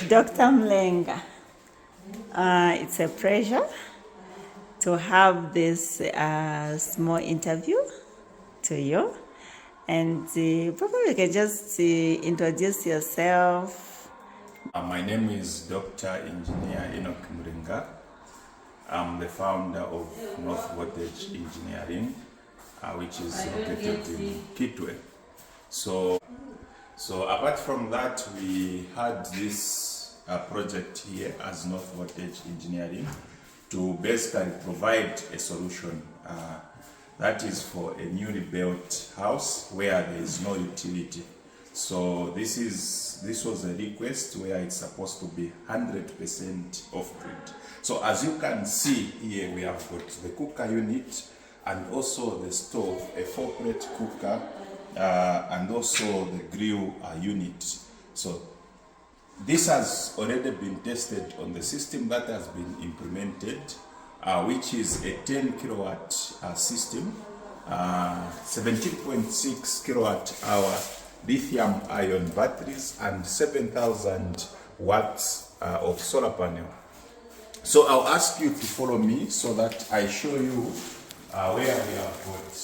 Dr. Mlenga, it's a pleasure to have this small interview to you. And probably you can just introduce yourself. My name is Dr. Engineer Enoch Mlenga. I'm the founder of North Voltage Engineering, which is located in Kitwe. So apart from that, we had this project here as North Voltage Engineering to basically provide a solution that is for a newly built house where there is no utility. So this was a request where it's supposed to be 100% off-grid. So as you can see here, we have got the cooker unit and also the stove, a 4-plate cooker, and also the grill unit. So this has already been tested on the system that has been implemented, which is a 10 kilowatt system, 17.6 kilowatt hour lithium ion batteries, and 7,000 watts of solar panel. So I'll ask you to follow me so that I show you where we have got